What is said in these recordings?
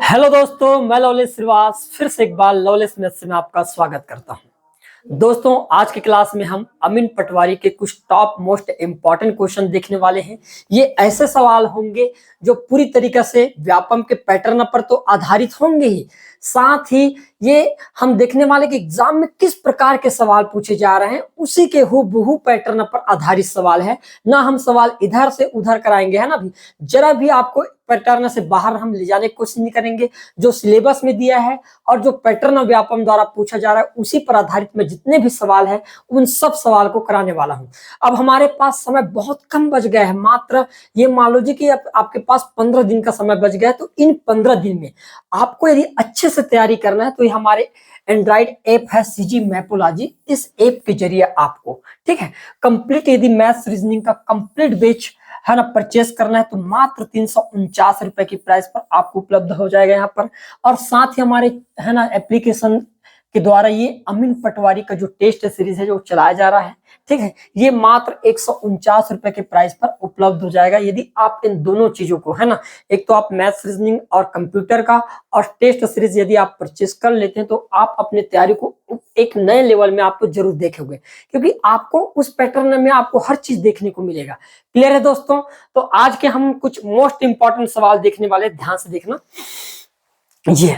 Hello दोस्तों, मैं लवलेश श्रीवास फिर से एक बार लवलेश मैथ्स में आपका स्वागत करता हूं। दोस्तों, आज की क्लास में हम अमीन पटवारी के कुछ टॉप मोस्ट इंपॉर्टेंट क्वेश्चन देखने वाले हैं। ये ऐसे सवाल होंगे जो पूरी तरीके से व्यापम के पैटर्न पर तो आधारित होंगे ही, साथ ही ये हम देखने वाले कि एग्जाम में किस प्रकार के सवाल पूछे जा रहे हैं उसी के हूबहू पैटर्न पर आधारित सवाल है। ना हम सवाल इधर से उधर कराएंगे, है ना भी, जरा भी आपको पैटर्न से बाहर हम ले जाने की कोशिश नहीं करेंगे। जो सिलेबस में दिया है और जो पैटर्न व्यापम द्वारा पूछा जा रहा है उसी पर आधारित में जितने भी सवाल है उन सब सवाल को कराने वाला हूं। अब हमारे पास समय बहुत कम बच गया है, मात्र ये मान लीजिए कि आपके पास 15 दिन का समय बच गया है। तो इन 15 दिन में आपको यदि अच्छे से तैयारी करना है तो ये हमारे एंड्रॉइड ऐप है सीजी मैपोलॉजी। इस ऐप के जरिए आपको, ठीक है, कंप्लीट यदि मैथ्स रीजनिंग का कंप्लीट बैच है ना परचेस करना है तो मात्र 349 रुपए की प्राइस पर आपको उपलब्ध हो जाएगा यहाँ पर। और साथ ही हमारे है ना एप्लीकेशन के द्वारा ये अमीन पटवारी का जो टेस्ट सीरीज है जो चलाया जा रहा है, ठीक है, ये मात्र 149 रुपए के प्राइस पर उपलब्ध हो जाएगा। यदि आप इन दोनों चीजों को, है ना, एक तो आप मैथ्स रीजनिंग और कंप्यूटर का और टेस्ट सीरीज यदि आप परचेस कर लेते हैं तो आप अपने तैयारी को एक नए लेवल में आपको जरूर देखेंगे, क्योंकि आपको उस पैटर्न में आपको हर चीज देखने को मिलेगा। क्लियर है दोस्तों? तो आज के हम कुछ मोस्ट इंपॉर्टेंट सवाल देखने वाले, ध्यान से देखना। ये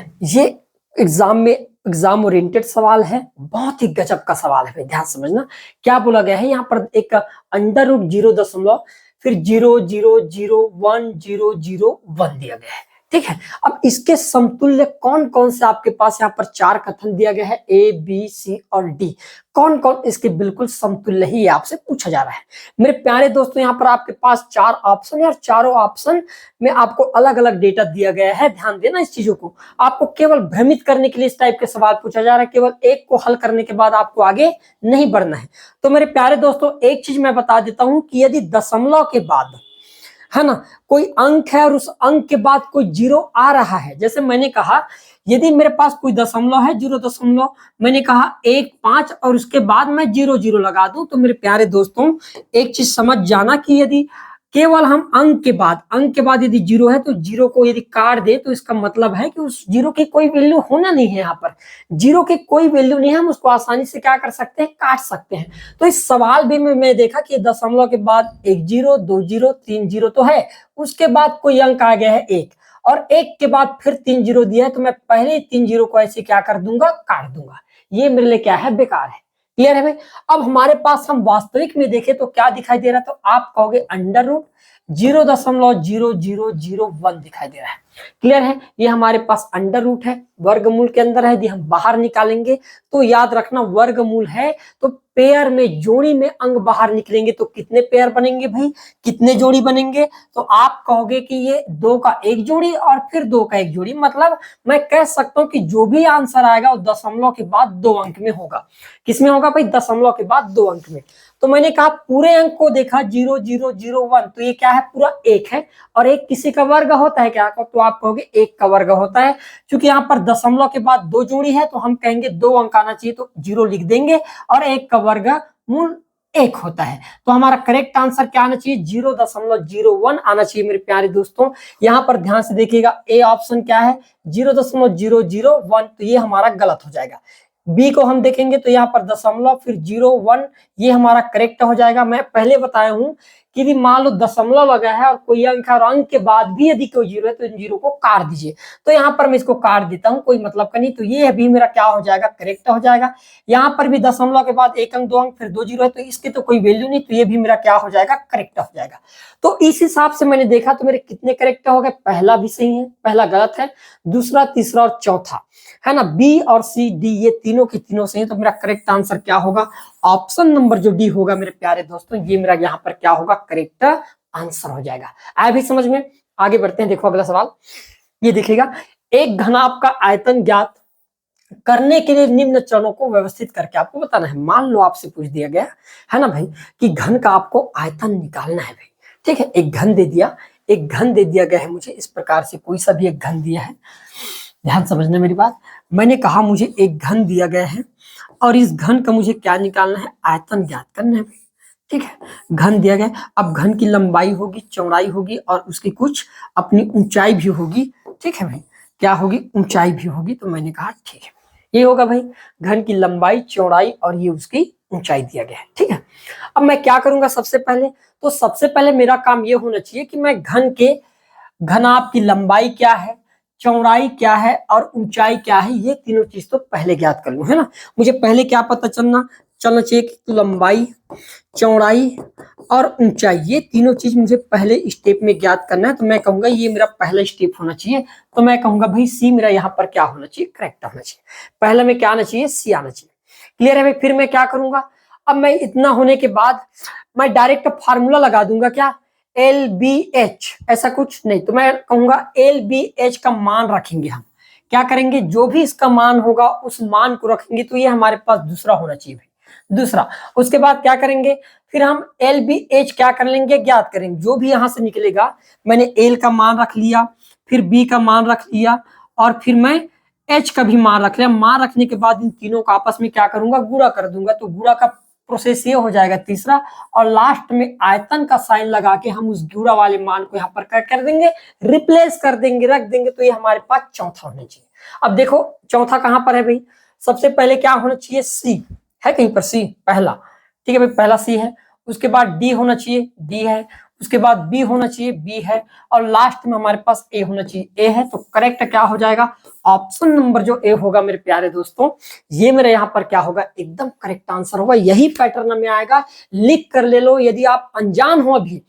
एग्जाम ओरिएंटेड सवाल है, बहुत ही गजब का सवाल है, ध्यान समझना। क्या बोला गया है यहाँ पर, एक अंडर रूट 0 फिर 0.001 दिया गया है, ठीक है। अब इसके समतुल्य कौन कौन से आपके पास यहाँ पर 4 कथन दिया गया है, ए बी सी और डी, कौन कौन इसके बिल्कुल समतुल्य ही आपसे पूछा जा रहा है। मेरे प्यारे दोस्तों, यहाँ पर आपके पास 4 ऑप्शन है और चारों ऑप्शन में आपको अलग अलग डेटा दिया गया है। ध्यान देना इस चीजों को, आपको केवल भ्रमित करने के लिए इस टाइप के सवाल पूछा जा रहा है। केवल एक को हल करने के बाद आपको आगे नहीं बढ़ना है। तो मेरे प्यारे दोस्तों, एक चीज मैं बता देता हूं कि यदि दशमलव के बाद, है ना, कोई अंक है और उस अंक के बाद कोई जीरो आ रहा है, जैसे मैंने कहा यदि मेरे पास कोई दशमलव है, 0 मैंने कहा 1 5 और उसके बाद मैं 0 लगा दूं, तो मेरे प्यारे दोस्तों एक चीज समझ जाना कि यदि केवल हम अंक के बाद यदि 0 है तो 0 को यदि काट दे तो इसका मतलब है कि उस 0 की कोई वैल्यू होना नहीं है। यहाँ पर 0 की कोई वैल्यू नहीं है, हम उसको आसानी से क्या कर सकते हैं, काट सकते हैं। तो इस सवाल भी में मैं देखा कि दशमलव के बाद 1 0 2 0 3 0 तो है, उसके बाद कोई अंक आ गया है 1 और 1 के बाद फिर 3 0 दिया है, तो मैं पहले ही 3 0 को ऐसे क्या कर दूंगा, काट दूंगा। ये मेरे लिए क्या है, बेकार है। क्लियर है भाई? अब हमारे पास हम वास्तविक में देखें तो क्या दिखाई दे रहा है, तो आप कहोगे अंडर रूट 0.0001 दिखाई दे रहा है। क्लियर है? ये हमारे पास अंडर रूट है, वर्गमूल के अंदर है। यदि हम बाहर निकालेंगे तो याद रखना वर्गमूल है तो पेयर में, जोड़ी में अंक बाहर निकलेंगे तो कितने पेयर बनेंगे भाई, कितने जोड़ी बनेंगे, तो आप कहोगे कि ये 2 का 1 जोड़ी और फिर 2 का 1 जोड़ी। मतलब मैं कह सकता हूं कि जो भी आंसर आएगा वो दशमलव के बाद 2 अंक में होगा। किसमें होगा भाई, दशमलव के बाद 2 अंक में। तो मैंने कहा पूरे अंक को देखा 0001, तो ये क्या है, पूरा 1 है और 1 किसी का वर्ग होता है क्या, तो आप कहोगे 1 का वर्ग होता है। क्योंकि यहाँ पर दशमलव के बाद 2 जोड़ी है तो हम कहेंगे 2 अंक आना चाहिए, तो 0 लिख देंगे और 1 का वर्ग मूल 1 होता है। तो हमारा करेक्ट आंसर क्या आना चाहिए, 0.01 आना चाहिए। मेरे प्यारे दोस्तों, यहाँ पर ध्यान से देखिएगा, ए ऑप्शन क्या है 0.001, तो ये हमारा गलत हो जाएगा। बी को हम देखेंगे तो यहाँ पर दशमलव फिर 01, ये हमारा करेक्ट हो जाएगा। मैं पहले बताया हूं कि यदि मान लो दशमलव लगा है और कोई अंक है और अंक के बाद भी यदि कोई 0 है तो इन 0 को काट दीजिए। तो यहाँ पर मैं इसको काट देता हूं, कोई मतलब का नहीं, तो ये भी मेरा क्या हो जाएगा, करेक्ट हो जाएगा। यहाँ पर भी दशमलव के बाद 1 अंक 2 अंक फिर 2 0 है तो इसकी तो कोई वैल्यू नहीं, तो ये भी मेरा क्या हो जाएगा, करेक्ट हो जाएगा। तो इस हिसाब से मैंने देखा तो मेरे कितने करेक्ट हो गए, पहला भी सही है, पहला गलत है, दूसरा, तीसरा और चौथा, है ना, बी और सी डी ये तीनों के तीनों सही है। तो मेरा करेक्ट आंसर क्या होगा, ऑप्शन नंबर जो डी होगा मेरे प्यारे दोस्तों, ये मेरा यहाँ पर क्या होगा, करेक्ट आंसर हो जाएगा। आया भी समझ में? आगे बढ़ते हैं, देखो अगला सवाल ये देखिएगा, एक घनाभ का आयतन ज्ञात करने के लिए निम्न चरणों को व्यवस्थित करके आपको बताना है। मान लो आपसे पूछ दिया गया है ना भाई कि घन का आपको आयतन निकालना है भाई, ठीक है, एक घन दे दिया, एक घन दे दिया गया है मुझे इस प्रकार से, कोई सा भी एक घन दिया है, ध्यान समझना मेरी बात। मैंने कहा मुझे एक घन दिया गया है और इस घन का मुझे क्या निकालना है, आयतन ज्ञात करना है, ठीक है, घन दिया गया। अब घन की लंबाई होगी, चौड़ाई होगी और उसकी कुछ अपनी ऊंचाई भी होगी। ठीक है भाई, क्या होगी, ऊंचाई भी होगी। तो मैंने कहा ठीक है, ये होगा भाई घन की लंबाई, चौड़ाई और ये उसकी ऊंचाई दिया गया है। ठीक है, अब मैं क्या करूंगा सबसे पहले, तो सबसे पहले मेरा काम ये होना चाहिए कि मैं घनाभ की लंबाई क्या है, चौड़ाई क्या है और ऊंचाई क्या है, ये तीनों चीज तो पहले ज्ञात कर लूं, है ना। मुझे पहले क्या पता चलना चाहिए कि लंबाई, चौड़ाई और ऊंचाई, ये तीनों चीज मुझे पहले स्टेप में ज्ञात करना है। तो मैं कहूंगा ये मेरा पहला स्टेप होना चाहिए। तो मैं कहूंगा भाई सी मेरा यहाँ पर क्या होना चाहिए, करेक्ट होना चाहिए। पहले में क्या आना चाहिए, सी आना चाहिए। क्लियर है भाई। फिर मैं क्या करूंगा, अब मैं इतना होने के बाद मैं डायरेक्ट फार्मूला लगा दूंगा, क्या, एल बी एच, ऐसा कुछ नहीं। तो मैं कहूंगा एल बी एच का मान रखेंगे हम, क्या करेंगे, जो भी इसका मान होगा उस मान को रखेंगे। तो ये हमारे पास दूसरा होना चाहिए भाई, दूसरा। उसके बाद क्या करेंगे, फिर हम एल बी एच क्या कर लेंगे, ज्ञात करेंगे। जो भी यहां से निकलेगा, मैंने एल का मान रख लिया, फिर बी का मान रख लिया और फिर मैं एच का भी मान रख लिया। मान रखने के बाद इन तीनों का आपस में क्या करूंगा, गुणा कर दूंगा। तो गुणा का प्रोसेस ये हो जाएगा तीसरा, और लास्ट में आयतन का साइन लगा के हम उस गुणा वाले मान को यहाँ पर क्या कर देंगे, रिप्लेस कर देंगे, रख देंगे। तो ये हमारे पास चौथा होना चाहिए। अब देखो चौथा कहां पर है भाई, सबसे पहले क्या होना चाहिए, सी है कहीं पर, सी पहला। ठीक है भाई, पहला सी है। उसके बाद डी होना चाहिए, डी है। उसके बाद बी होना चाहिए, बी है। और लास्ट में हमारे पास ए होना चाहिए, ए है। तो करेक्ट क्या हो जाएगा, ऑप्शन नंबर जो ए होगा मेरे प्यारे दोस्तों, ये मेरे यहाँ पर क्या होगा, एकदम करेक्ट आंसर होगा। यही पैटर्न में आएगा, लिख कर ले लो। यदि आप अनजान हो अभी,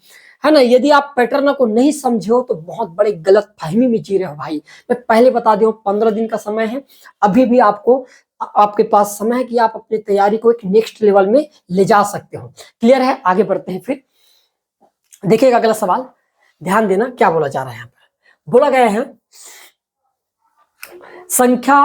है ना, यदि आप पैटर्न को नहीं समझे हो तो बहुत बड़े गलत फहमी में जी रहे हो भाई। मैं पहले बता दूं 15 दिन का समय है, अभी भी आपके पास समय है कि आप अपनी तैयारी को एक नेक्स्ट लेवल में ले जा सकते हो। क्लियर है, आगे बढ़ते हैं। फिर देखिएगा अगला सवाल, ध्यान देना क्या बोला जा रहा है। यहाँ पर बोला गया है संख्या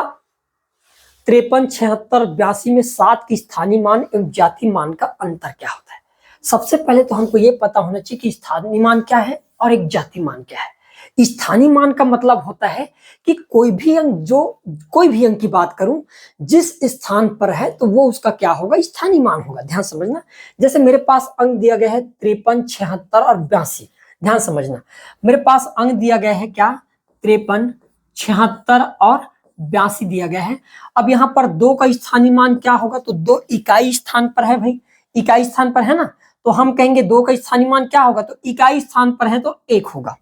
53, 76, 82 में 7 की स्थानीय मान एवं जाति मान का अंतर क्या होता है। सबसे पहले तो हमको ये पता होना चाहिए कि स्थानीय मान क्या है और एक जाति मान क्या है। स्थानीय मान का मतलब होता है कि कोई भी अंक की बात करूं, जिस स्थान पर है तो वो उसका क्या होगा, स्थानीय मान होगा। ध्यान समझना, जैसे मेरे पास अंक दिया गया है 53, 76 और 82। ध्यान समझना, मेरे पास अंक दिया गया है क्या, 53, 76 और 82 दिया गया है। अब यहाँ पर 2 का स्थानीय मान क्या होगा, तो 2 इकाई स्थान पर है भाई, इकाई स्थान पर है ना। तो हम कहेंगे 2 का स्थानीय मान क्या होगा, तो इकाई स्थान पर है तो 1 होगा,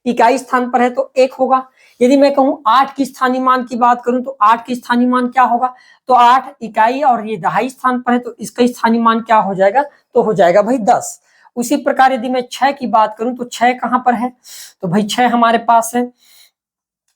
इकाई स्थान पर है तो 1 होगा। यदि मैं कहूं 8 की स्थानीय मान की बात करूं तो 8 की स्थानीय मान क्या होगा, तो 8 इकाई और ये दहाई स्थान पर है तो इसका स्थानीय मान क्या हो जाएगा, तो हो जाएगा भाई 10। उसी प्रकार यदि मैं 6 की बात करूं तो 6 कहां पर है, तो भाई 6 हमारे पास है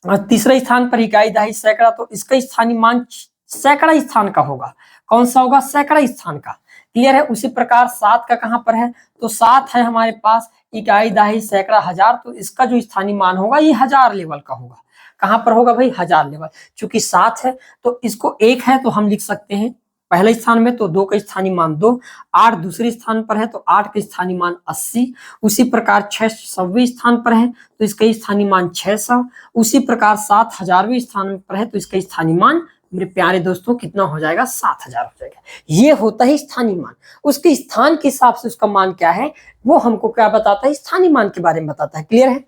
तीसरे स्थान पर, इकाई दहाई सैकड़ा, तो इसका स्थानीय मान सैकड़ा स्थान का होगा। कौन सा होगा, सैकड़ा स्थान का। क्लियर है। उसी प्रकार 7 का कहां पर है, तो 7 है हमारे पास इकाई दहाई सैकड़ा हजार, तो इसका जो स्थानीय मान होगा ये 1000 लेवल का होगा। कहां पर होगा भाई, 1000 लेवल। चूंकि 7 है तो इसको 1 है तो हम लिख सकते हैं पहले स्थान में, तो 2 का स्थानीय मान 2। 8 दूसरे स्थान पर है तो 8 का स्थानीय मान 80। उसी प्रकार 6 100वें स्थान पर है तो इसका स्थानीय मान 600। उसी प्रकार 7 1000वें स्थान पर है तो इसका स्थानीय मान मेरे प्यारे दोस्तों कितना हो जाएगा, 7000 हो जाएगा। ये होता है स्थानीय मान। उसके स्थान के हिसाब से उसका मान क्या है वो हमको क्या बताता है, स्थानीय मान के बारे में बताता है। क्लियर है।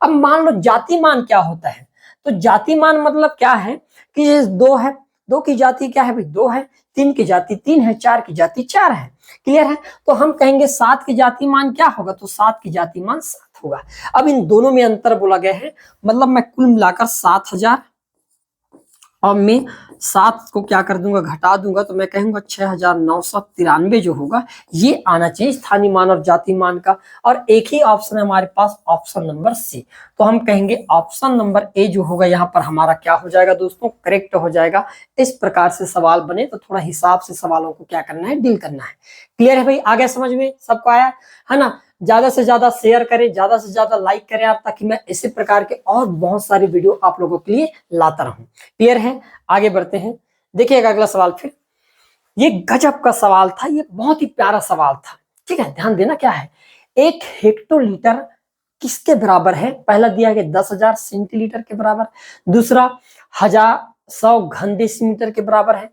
अब मान लो जाति मान क्या होता है, तो जाति मान मतलब क्या है कि ये 2 है, 2 की जाति क्या है भाई, 2 है। 3 की जाति 3 है, 4 की जाति 4 है। क्लियर है। तो हम कहेंगे 7 की जाति मान क्या होगा, तो 7 की जाति मान 7 होगा। अब इन दोनों में अंतर बोला गया है, मतलब मैं कुल मिलाकर 7000 और मैं 7 को क्या कर दूंगा, घटा दूंगा, तो मैं कहूंगा 6993 जो होगा ये आना चाहिए स्थानीय मान और जाति मान का। और एक ही ऑप्शन है हमारे पास, ऑप्शन नंबर सी। तो हम कहेंगे ऑप्शन नंबर ए जो होगा यहाँ पर हमारा क्या हो जाएगा दोस्तों, करेक्ट हो जाएगा। इस प्रकार से सवाल बने तो थोड़ा हिसाब से सवालों को क्या करना है, डील करना है। क्लियर है भाई, आगे समझ में सबको आया है ना। ज्यादा से ज्यादा शेयर करें, ज्यादा से ज्यादा लाइक करें आप, ताकि मैं इसी प्रकार के और बहुत सारी वीडियो आप लोगों के लिए लाता रहूं। क्लियर है, आगे बढ़ते हैं। देखिएगा अगला सवाल। फिर ये गजब का सवाल था, ये बहुत ही प्यारा सवाल था। ठीक है, ध्यान देना क्या है, 1 हेक्टोलीटर किसके बराबर है। पहला दिया गया 10,000 सेंटीलीटर के बराबर, दूसरा 100 घन डेसीमीटर के बराबर है,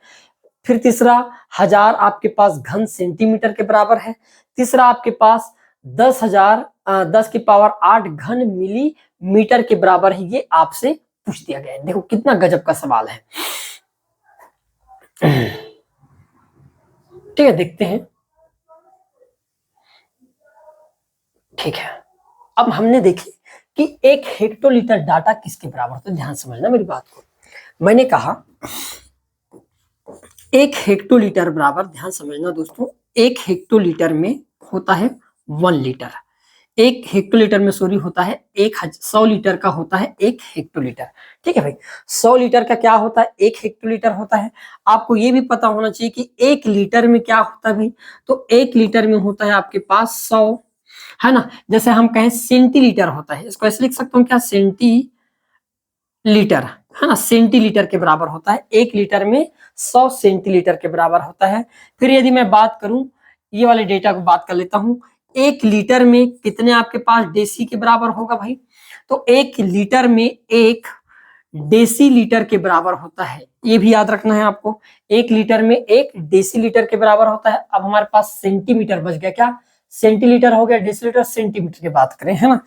फिर तीसरा 1000 आपके पास घन सेंटीमीटर के बराबर है, तीसरा आपके पास 10 की पावर 8 घन मिलीमीटर के बराबर है, ये आपसे पूछ दिया गया है। देखो कितना गजब का सवाल है। ठीक है, देखते हैं। ठीक है, अब हमने देखे कि 1 हेक्टोलीटर डाटा किसके बराबर होता है। ध्यान समझना मेरी बात को। मैंने कहा 1 हेक्टोलीटर बराबर, ध्यान समझना दोस्तों, 1 हेक्टोलीटर में होता है 1 लीटर। 1 हेक्टोलीटर में सॉरी होता है 100 लीटर का होता है 1 हेक्टोलीटर। ठीक है भाई, 100 लीटर का क्या होता है, 1 हेक्टोलीटर होता है। आपको ये भी पता होना चाहिए कि 1 लीटर में क्या होता है भाई, तो 1 लीटर में होता है आपके पास 100, है ना। जैसे हम कहें सेंटीलीटर होता है, इसको ऐसे लिख सकता हूँ क्या, सेंटीलीटर, है ना, सेंटीलीटर के बराबर होता है। 1 लीटर में 100 सेंटीलीटर के बराबर होता है। फिर यदि मैं बात करूं, ये वाले डेटा को बात कर लेता हूं, 1 लीटर में कितने आपके पास डेसी के बराबर होगा भाई, तो 1 लीटर में 1 डेसीलीटर के बराबर होता है। ये भी याद रखना है आपको, 1 लीटर में 1 डेसीलीटर के बराबर होता है। अब हमारे पास सेंटीमीटर बच गया, क्या सेंटीलीटर हो गया, डेसीलीटर सेंटीमीटर की बात करें, है ना।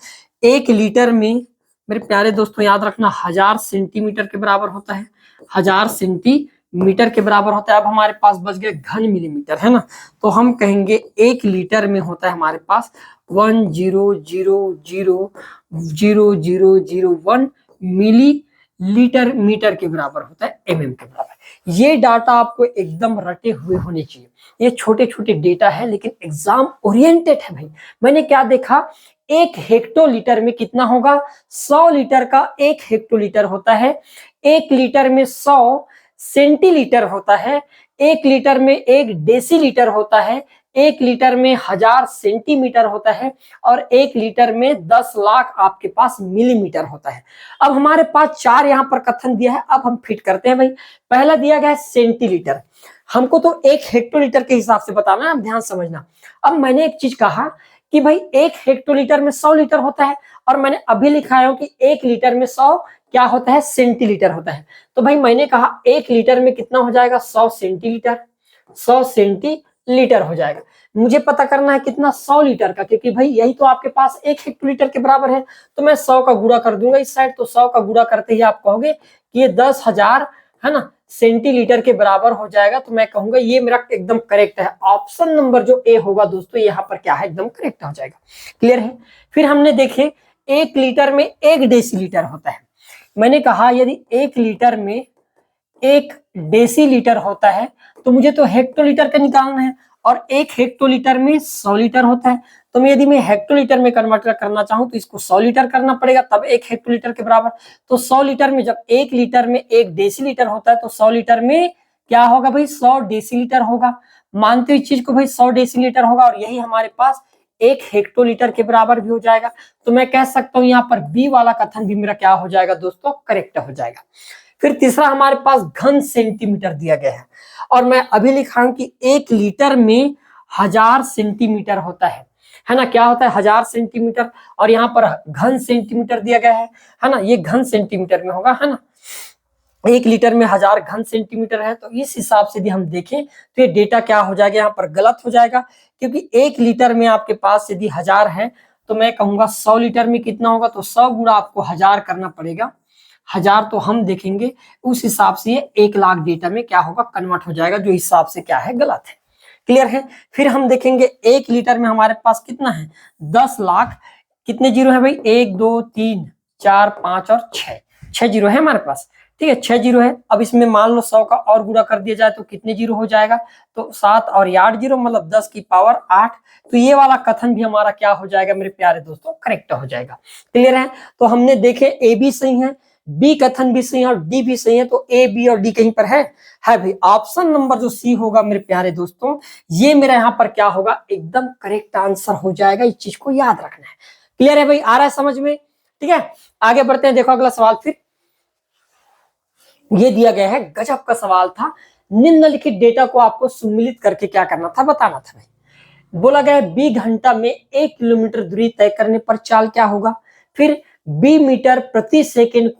1 लीटर में मेरे प्यारे दोस्तों याद रखना 1000 सेंटीमीटर के बराबर होता है, 1000 सेंटीमीटर के बराबर होता है। अब हमारे पास बच गया घन मिलीमीटर, है ना, तो हम कहेंगे 1 लीटर में होता है हमारे पास 10000001 मिलीलीटर मीटर के बराबर होता है, एमएम के बराबर। ये डाटा आपको एकदम रटे हुए होने चाहिए। ये छोटे छोटे डेटा है लेकिन एग्जाम ओरिएंटेड है भाई। मैंने क्या देखा, 1 हेक्टोलीटर में कितना होगा, 100 लीटर का 1 हेक्टोलीटर होता है। 1 लीटर में 100 सेंटीलीटर होता है। 1 लीटर में 1 डेसीलीटर होता है। 1 लीटर में 1000 सेंटीमीटर होता है और 1 लीटर में 10 लाख आपके पास मिलीमीटर होता है। अब हमारे पास 4 यहाँ पर कथन दिया है, अब हम फिट करते हैं भाई। पहला दिया गया है सेंटीलीटर, हमको तो 1 हेक्टोलीटर के हिसाब से बताना है, आप ध्यान समझना। अब मैंने एक चीज कहा कि भाई 1 हेक्टोलीटर में 100 लीटर होता है, और मैंने अभी लिखाया हूं कि 1 लीटर में 100 क्या होता है, सेंटीलीटर होता है। तो भाई मैंने कहा 1 लीटर में कितना हो जाएगा, 100 सेंटीलीटर, 100 सेंटीलीटर हो जाएगा। मुझे पता करना है कितना, 100 लीटर का, क्योंकि भाई यही तो आपके पास 1 हेक्टोलीटर के बराबर है। तो मैं 100 का गुणा कर दूंगा इस साइड, तो 100 का गुणा करते ही आप कहोगे कि ये 10,000, है ना, सेंटीलीटर के बराबर हो जाएगा। तो मैं कहूंगा ये मेरा एकदम करेक्ट है, ऑप्शन नंबर जो ए होगा दोस्तों, यहाँ पर क्या है, एकदम करेक्ट हो जाएगा। क्लियर है। फिर हमने देखे 1 लीटर में 1 डेसीलीटर होता है। मैंने कहा यदि 1 लीटर में 1 डेसीलीटर होता है तो मुझे तो हेक्टोलीटर का निकालना है, और 1 हेक्टोलीटर में 100 लीटर होता है। तो यदि मैं हेक्टोलीटर में कन्वर्ट करना चाहूं तो इसको 100 लीटर करना पड़ेगा, तब 1 हेक्टोलीटर के बराबर। तो 100 लीटर में, जब 1 लीटर में 1 डेसीलीटर होता है तो 100 लीटर में क्या होगा भाई, 100 डेसीलीटर होगा। मानते हो इस चीज को भाई, 100 डेसीलीटर होगा, और यही हमारे पास 1 हेक्टोलीटर के बराबर भी हो जाएगा। तो मैं कह सकता हूं यहाँ पर बी वाला कथन भी मेरा क्या हो जाएगा दोस्तों, करेक्ट हो जाएगा। फिर तीसरा हमारे पास घन सेंटीमीटर दिया गया है, और मैं अभी लिखा हूं कि 1 लीटर में 1000 सेंटीमीटर होता है ना, क्या होता है, 1000 सेंटीमीटर, और यहाँ पर घन सेंटीमीटर दिया गया है ना, ये घन सेंटीमीटर में होगा, है ना। 1 लीटर में 1000 घन सेंटीमीटर है, तो इस हिसाब से यदि हम देखें तो ये डेटा क्या हो जाएगा, यहाँ पर गलत हो जाएगा, क्योंकि 1 लीटर में आपके पास यदि 1000 है तो मैं कहूंगा 100 लीटर में कितना होगा, तो 100 गुणा आपको 1000 करना पड़ेगा। 1000 तो हम देखेंगे उस हिसाब से ये 1 लाख डेटा में क्या होगा, कन्वर्ट हो जाएगा, जो हिसाब से क्या है, गलत है। क्लियर है। फिर हम देखेंगे 1 लीटर में हमारे पास कितना है, 10 लाख, कितने जीरो है भाई, 1 2 3 4 5 और 6 जीरो है हमारे पास। ठीक है, 6 जीरो है। अब इसमें मान लो 100 का और गुणा कर दिया जाए तो कितने जीरो हो जाएगा, तो 7 और 8 जीरो, मतलब 10 की पावर 8। तो ये वाला कथन भी हमारा क्या हो जाएगा मेरे प्यारे दोस्तों, करेक्ट हो जाएगा। क्लियर है। तो हमने देखे ए बी सही है, बी कथन भी सही है, और डी भी सही है। तो ए बी और डी कहीं पर है भाई। ऑप्शन नंबर जो सी होगा मेरे प्यारे दोस्तों, ये मेरा यहाँ पर क्या होगा, एकदम करेक्ट आंसर हो जाएगा। इस चीज को याद रखना है। क्लियर है भाई, आ रहा है समझ में। ठीक है, आगे बढ़ते हैं। देखो अगला सवाल, फिर ये दिया गया है, गजब का सवाल था। निम्नलिखित डेटा को आपको सम्मिलित करके क्या करना था, बताना था भाई। बोला गया है बी घंटा में 1 किलोमीटर दूरी तय करने पर चाल क्या होगा। फिर बी मीटर प्रति सेकंड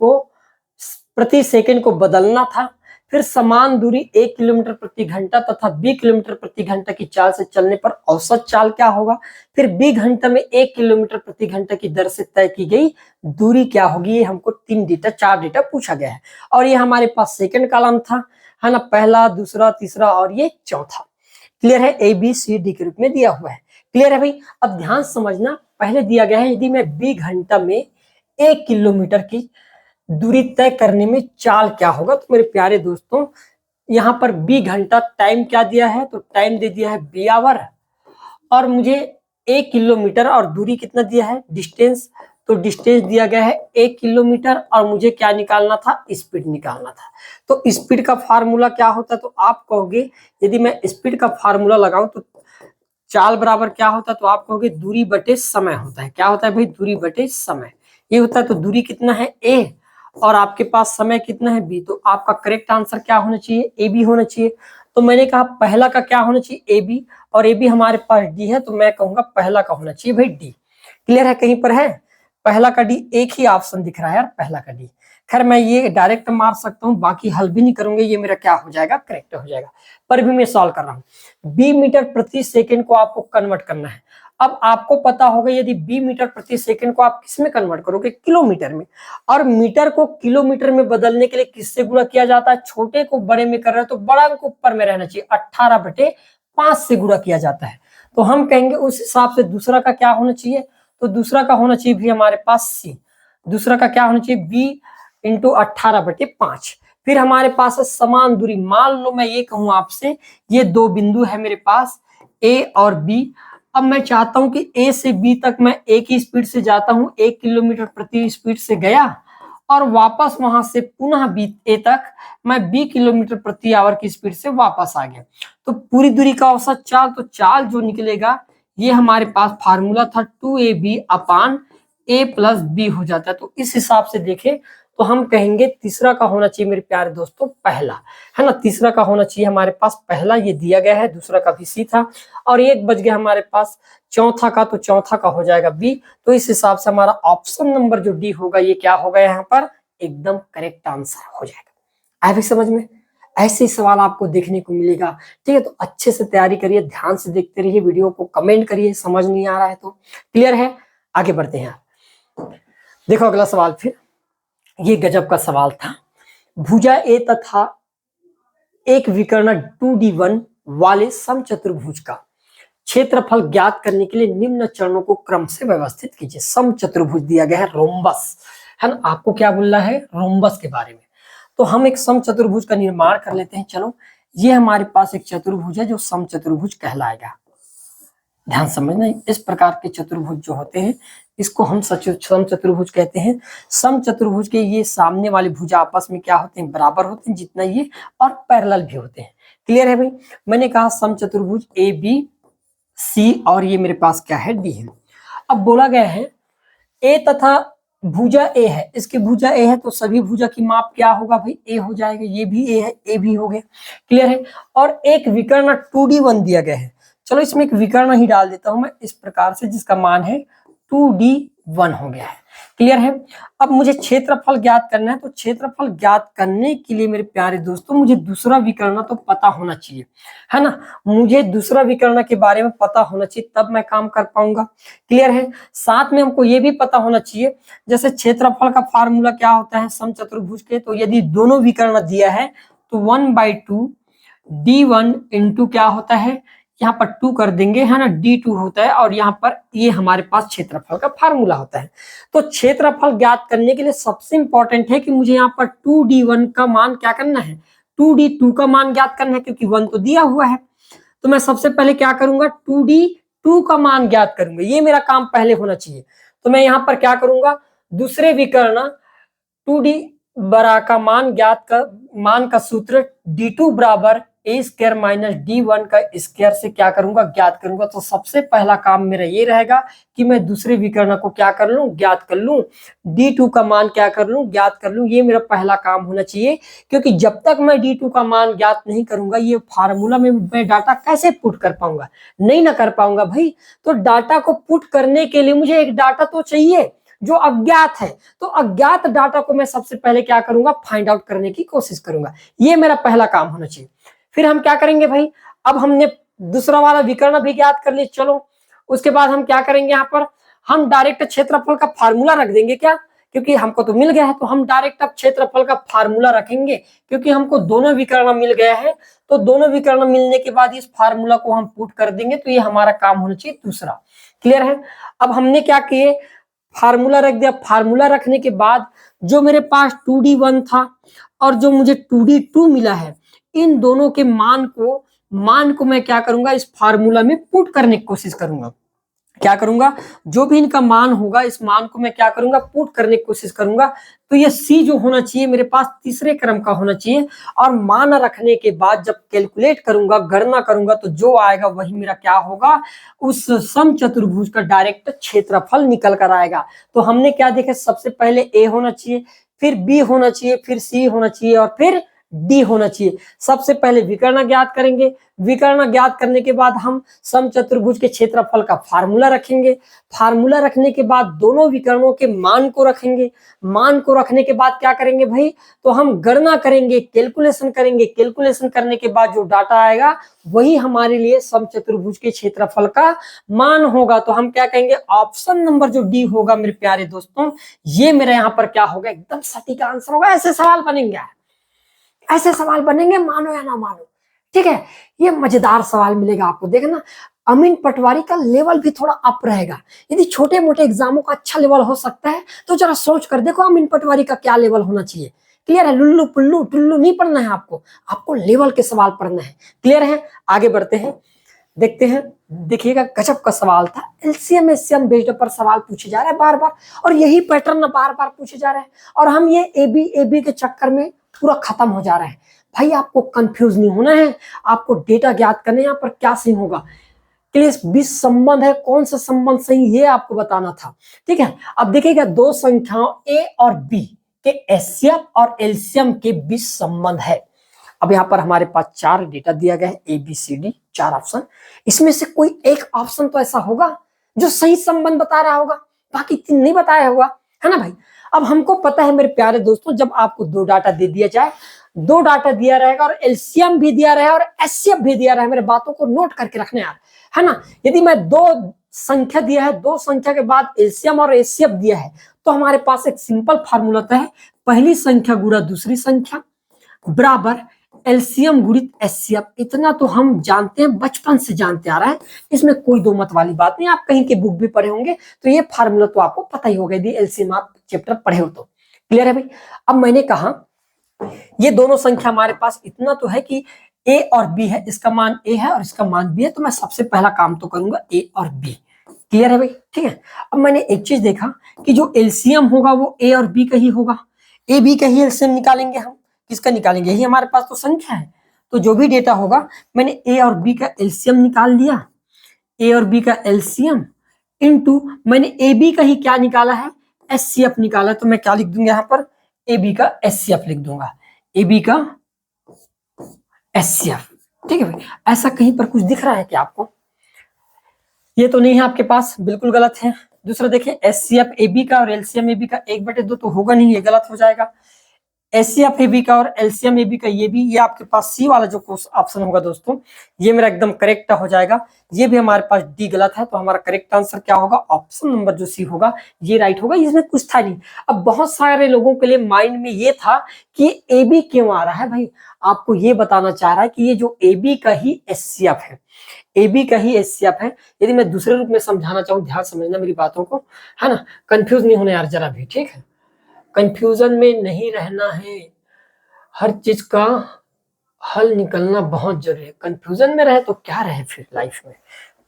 को बदलना था। फिर समान दूरी 1 किलोमीटर प्रति घंटा तथा b किलोमीटर प्रति घंटा की चाल से चलने पर औसत चाल क्या होगा। फिर b घंटा में 1 किलोमीटर प्रति घंटा की दर से तय की गई दूरी क्या होगी। ये हमको 4 डेटा पूछा गया है और ये हमारे पास सेकंड कॉलम था, है ना, पहला, दूसरा, तीसरा और ये चौथा। क्लियर है, ABCD के रूप में दिया हुआ है। क्लियर है भाई। अब ध्यान समझना, पहले दिया गया है यदि मैं b घंटा में 1 किलोमीटर की दूरी तय करने में चाल क्या होगा। तो मेरे प्यारे दोस्तों यहाँ पर b घंटा टाइम क्या दिया है, तो टाइम दे दिया है b आवर और मुझे 1 किलोमीटर और दूरी कितना दिया है, डिस्टेंस, तो डिस्टेंस दिया गया है 1 किलोमीटर और मुझे क्या निकालना था, स्पीड निकालना था। तो स्पीड का फार्मूला क्या होता है, तो आप कहोगे यदि मैं स्पीड का फार्मूला लगाऊं तो चाल बराबर क्या होता है, तो आप कहोगे दूरी बटे समय होता है। क्या होता है भाई, दूरी बटे समय ये होता है। तो दूरी कितना है a और आपके पास समय कितना है b, तो आपका करेक्ट आंसर क्या होना चाहिए, AB होना चाहिए। तो मैंने कहा पहला का क्या होना चाहिए, AB, और AB हमारे पास D है, तो मैं कहूंगा पहला का होना चाहिए भाई D। क्लियर है, कहीं पर है पहला का D, एक ही ऑप्शन दिख रहा है यार, पहला का D। खैर मैं ये डायरेक्ट मार सकता हूँ, बाकी हल भी नहीं करूंगे, ये मेरा क्या हो जाएगा, करेक्ट हो जाएगा, पर भी मैं सॉल्व कर रहा हूँ। b मीटर प्रति सेकंड को आपको कन्वर्ट करना है। अब आपको पता होगा यदि b मीटर प्रति सेकंड को आप किस में कन्वर्ट करोगे, किलोमीटर में, और मीटर को किलोमीटर में बदलने के लिए किससे गुणा किया जाता है, छोटे को बड़े में कर रहे हैं तो बड़ा अंक ऊपर में रहना चाहिए, 18/5 से गुणा किया जाता है। तो हम कहेंगे उस हिसाब से दूसरा का क्या होना चाहिए, तो दूसरा का होना चाहिए भी हमारे पास C। दूसरा का क्या होना चाहिए, b इंटू 18/5। फिर हमारे पास है समान दूरी। मान लो मैं ये कहूं आपसे, ये दो बिंदु है मेरे पास A और B। अब मैं चाहता हूं कि A से B तक मैं एक ही स्पीड से जाता हूं, 1 किलोमीटर प्रति स्पीड से गया और वापस वहां से पुनः A तक मैं 20 किलोमीटर प्रति आवर की स्पीड से वापस आ गया। तो पूरी दूरी का औसत चाल, तो चाल जो निकलेगा ये हमारे पास फार्मूला था 2AB upon A plus B हो जाता है। तो इस हिसाब से देखें तो हम कहेंगे तीसरा का होना चाहिए मेरे प्यारे दोस्तों पहला, है ना, तीसरा का होना चाहिए हमारे पास पहला, ये दिया गया है। दूसरा का भी C था और एक बच गया हमारे पास चौथा का, तो चौथा का हो जाएगा B। तो इस हिसाब से हमारा ऑप्शन नंबर जो D होगा ये क्या होगा, यहाँ पर एकदम करेक्ट आंसर हो जाएगा। आए समझ में, ऐसे ही सवाल आपको देखने को मिलेगा। ठीक है, तो अच्छे से तैयारी करिए, ध्यान से देखते रहिए वीडियो को, कमेंट करिए समझ नहीं आ रहा है तो। क्लियर है, आगे बढ़ते हैं। देखो अगला सवाल, फिर ये गजब का सवाल था। भुजा A तथा एक विकर्ण 2D1 वाले समचतुर्भुज का क्षेत्रफल ज्ञात करने के लिए निम्न चरणों को क्रम से व्यवस्थित कीजिए। समचतुर्भुज दिया गया है, रोम्बस, है ना, आपको क्या बोलना है, रोम्बस के बारे में। तो हम एक समचतुर्भुज का निर्माण कर लेते हैं। चलो, ये हमारे पास एक चतुर्भुज है जो समचतुर्भुज कहलाएगा। ध्यान समझना, इस प्रकार के चतुर्भुज जो होते हैं इसको हम समचतुर्भुज कहते हैं। समचतुर्भुज के ये सामने वाली भुजा आपस में क्या होते हैं, बराबर होते हैं जितना ये, और पैरेलल भी होते हैं। क्लियर है भाई, मैंने कहा समचतुर्भुज ABC और ये मेरे पास क्या है, D है। अब बोला गया है A तथा भुजा A है, इसकी भुजा A है तो सभी भुजा की माप क्या होगा भाई, A हो जाएगा। ये भी A है, A भी हो गया। क्लियर है, और एक विकर्ण 2D1 दिया गया है। चलो इसमें एक विकर्ण ही डाल देता हूं मैं इस प्रकार से, जिसका मान है 2D1 हो गया है। क्लियर है, अब मुझे क्षेत्रफल ज्ञात करना है। तो क्षेत्रफल ज्ञात करने के लिए मेरे प्यारे दोस्तों मुझे दूसरा विकर्ण तो पता होना चाहिए, है ना, मुझे दूसरा विकर्ण के बारे में पता होना चाहिए, तब मैं काम कर पाऊंगा। क्लियर है, साथ में हमको ये भी पता होना चाहिए जैसे क्षेत्रफल का फार्मूला क्या होता है समचतुर्भुज के, तो यदि दोनों विकर्ण दिया है तो 1/2 D1 इंटू क्या होता है, यहाँ पर 2 कर देंगे, है ना, D2 होता है, और यहाँ पर ये हमारे पास क्षेत्रफल का फार्मूला होता है। तो क्षेत्रफल ज्ञात करने के लिए सबसे इंपॉर्टेंट है कि मुझे यहाँ पर 2D1 का मान क्या करना है, 2D2 का मान ज्ञात करना है, क्योंकि 1 तो दिया हुआ है। तो मैं सबसे पहले क्या करूंगा, 2D2 का मान ज्ञात करूंगा, ये मेरा काम पहले होना चाहिए। तो मैं यहाँ पर क्या करूंगा, दूसरे विकर्ण 2D बरा का मान ज्ञात कर, मान का सूत्र D2 बराबर A² माइनस D1 का स्क्वायर से क्या करूंगा, ज्ञात करूंगा। तो सबसे पहला काम मेरा ये रहेगा कि मैं दूसरे विकर्ण को क्या कर लूं, ज्ञात कर लूं, D2 का मान क्या कर लूं, ज्ञात कर लूं। ये मेरा पहला काम होना चाहिए, क्योंकि जब तक मैं D2 का मान ज्ञात नहीं करूंगा ये फार्मूला में मैं डाटा कैसे पुट कर पाऊंगा, नहीं ना कर पाऊंगा भाई। तो डाटा को पुट करने के लिए मुझे एक डाटा तो चाहिए, जो अज्ञात है। तो अज्ञात डाटा को मैं सबसे पहले क्या करूंगा, फाइंड आउट करने की कोशिश करूंगा। ये मेरा पहला काम होना चाहिए। फिर हम क्या करेंगे भाई, अब हमने दूसरा वाला विकर्ण भी ज्ञात कर लिया, चलो उसके बाद हम क्या करेंगे, यहाँ पर हम डायरेक्ट क्षेत्रफल का फार्मूला रख देंगे क्या, क्योंकि हमको तो मिल गया है, तो हम डायरेक्ट अब क्षेत्रफल का फार्मूला रखेंगे, क्योंकि हमको दोनों विकर्ण मिल गया है। तो दोनों विकर्ण मिलने के बाद इस फार्मूला को हम पुट कर देंगे, तो ये हमारा काम होना चाहिए दूसरा। क्लियर है। अब हमने क्या किए, फार्मूला रख दिया। फार्मूला रखने के बाद जो मेरे पास 2D1 था और जो मुझे 2D2 मिला है, इन दोनों के मान को मैं क्या करूंगा, इस फार्मूला में पुट करने की कोशिश करूंगा। क्या करूंगा, जो भी इनका मान होगा, इस मान को मैं क्या करूंगा, पुट करने की कोशिश करूंगा। तो ये C जो होना चाहिए मेरे पास तीसरे क्रम का होना चाहिए। और मान रखने के बाद जब कैलकुलेट करूंगा, गणना करूंगा, तो जो आएगा वही मेरा क्या होगा, उस समचतुर्भुज का डायरेक्ट क्षेत्रफल निकल कर आएगा। तो हमने क्या देखे, सबसे पहले A होना चाहिए, फिर B होना चाहिए, फिर C होना चाहिए और फिर D होना चाहिए। सबसे पहले विकर्ण ज्ञात करेंगे। विकर्ण ज्ञात करने के बाद हम समचतुर्भुज के क्षेत्रफल का फार्मूला रखेंगे। फार्मूला रखने के बाद दोनों विकर्णों के मान को रखेंगे। मान को रखने के बाद क्या करेंगे भाई, तो हम गणना करेंगे, कैलकुलेशन करेंगे। कैलकुलेशन करने के बाद जो डाटा आएगा वही हमारे लिए समचतुर्भुज के क्षेत्रफल का मान होगा। तो हम क्या कहेंगे, ऑप्शन नंबर जो डी होगा मेरे प्यारे दोस्तों, ये मेरा यहाँ पर क्या होगा, एकदम सटीक आंसर होगा। ऐसे सवाल बनेंगे, ऐसे सवाल बनेंगे, मानो या ना मानो। ठीक है, ये मजेदार सवाल मिलेगा आपको। देखना, अमीन पटवारी का लेवल भी थोड़ा अप रहेगा। यदि छोटे मोटे एग्जामों का अच्छा लेवल हो सकता है, तो जरा सोच कर देखो अमीन पटवारी का क्या लेवल होना चाहिए। क्लियर है, लुल्लू पुल्लू टुल्लू नहीं पढ़ना है आपको लेवल के सवाल पढ़ना है। क्लियर है, आगे बढ़ते हैं, देखते हैं। देखिएगा, गजब का सवाल था। एलसीएम एससीएम बेस्ड पर सवाल पूछे जा रहे हैं बार बार, और यही पैटर्न बार बार पूछे जा रहे हैं, और हम ये एबी के चक्कर में पूरा खत्म हो जा रहा है। भाई आपको कंफ्यूज नहीं होना है, आपको डेटा ज्ञात करने यहाँ पर क्या सही होगा, क्लियर, 20 संबंध है, कौन सा संबंध सही, ये आपको बताना था। ठीक है, अब देखिएगा, दो संख्याओं ए और बी के एचसीएफ और एलसीएम के बीच संबंध है। अब यहाँ पर हमारे पास 4 डेटा दिया गया है, A B C D, 4 option. इसमें से कोई एक ऑप्शन तो ऐसा होगा जो सही संबंध बता रहा होगा, बाकी 3 नहीं बताया होगा, है ना भाई। अब हमको पता है मेरे प्यारे दोस्तों, जब आपको 2 डाटा दे दिया जाए, 2 डाटा दिया रहेगा और एलसीएम भी दिया रहेगा और एचसीएफ भी दिया रहेगा, मेरे बातों को नोट करके रखना यार, है ना। यदि मैं 2 संख्या दिया है, 2 संख्या के बाद एलसीएम और एचसीएफ दिया है, तो हमारे पास एक सिंपल फार्मूला होता है, पहली संख्या गुणा दूसरी संख्या बराबर एलसीएम गुणित एचसीएफ। इतना तो हम जानते हैं, बचपन से जानते आ रहे हैं, इसमें कोई दो मत वाली बात नहीं। आप कहीं के बुक भी पढ़े होंगे तो ये फार्मूला तो आपको पता ही होगा, यदि एलसीएम आप चैप्टर पढ़े हो तो। क्लियर है भाई। अब मैंने कहा ये दोनों संख्या हमारे पास इतना तो है कि ए और बी है, इसका मान ए है और इसका मान बी है, तो मैं सबसे पहला काम तो करूंगा ए और बी। क्लियर है भाई, ठीक है। अब मैंने एक चीज देखा कि जो एलसीएम होगा वो ए और बी का ही होगा, ए बी का ही एलसीएम निकालेंगे हम। किसका निकालेंगे, यही हमारे पास तो संख्या है, तो जो भी डेटा होगा मैंने ए और बी का एलसीएम निकाल लिया, ए और बी का एलसीएम इनटू मैंने ए बी का ही क्या निकाला है, एचसीएफ निकाला, तो मैं क्या लिख दूंगा यहाँ पर, ए बी का एचसीएफ लिख दूंगा, ए बी का एचसीएफ। ठीक है भाई, ऐसा कहीं पर कुछ दिख रहा है क्या आपको, ये तो नहीं है आपके पास, बिल्कुल गलत है। दूसरा देखिए, एचसीएफ ए बी का और एलसीएम ए बी का 1/2 तो होगा नहीं, ये गलत हो जाएगा। एचसीएफ ए बी का और एलसीएम ए बी का, ये भी, ये आपके पास सी वाला जो ऑप्शन होगा दोस्तों, ये मेरा एकदम करेक्ट हो जाएगा। ये भी हमारे पास डी गलत है, तो हमारा करेक्ट आंसर क्या होगा, ऑप्शन नंबर जो सी होगा ये राइट होगा, इसमें कुछ था नहीं। अब बहुत सारे लोगों के लिए माइंड में ये था कि ए बी क्यों आ रहा है, भाई आपको ये बताना चाह रहा है कि ये जो ए बी का ही एचसीएफ है, ए बी का ही एचसीएफ है। यदि मैं दूसरे रूप में समझाना चाहूँ, ध्यान समझना मेरी बातों को, है ना, कंफ्यूज नहीं होना यार जरा भी, ठीक है, कंफ्यूजन में नहीं रहना है, हर चीज का हल निकलना बहुत जरूरी है। कंफ्यूजन में रहे तो क्या रहे फिर लाइफ में,